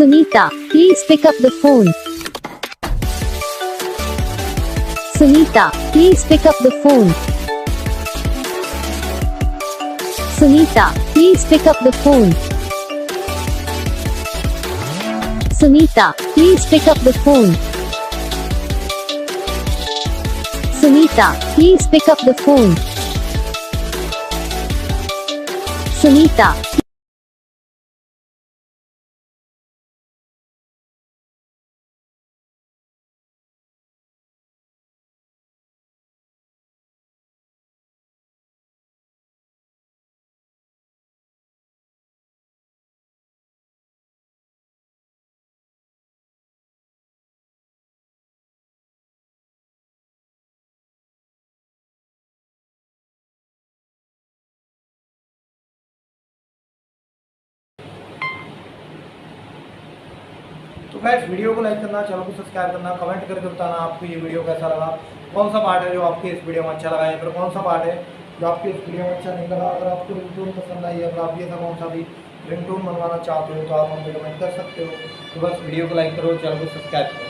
Sunita, please pick up the phone. Sunita, please pick up the phone. Sunita, please pick up the phone. Sunita, please pick up the phone. Sunita, please pick up the phone. Sunita. तो guys video को like करना, channel को subscribe करना, comment करके बताना आपको ये video कैसा लगा, कौन सा पार्ट है जो आपके इस वीडियो में अच्छा लगा या फिर कौन सा पार्ट है जो आपके इस वीडियो में अच्छा नहीं लगा। अगर आपको रिंगटोन पसंद आई, अगर आप ये ऐसा कौन सा भी रिंगटोन बनवाना चाहते हो तो आप हमसे कमेंट कर सकते हो। तो बस वीडियो को लाइक करो, चैनल को सब्सक्राइब करो।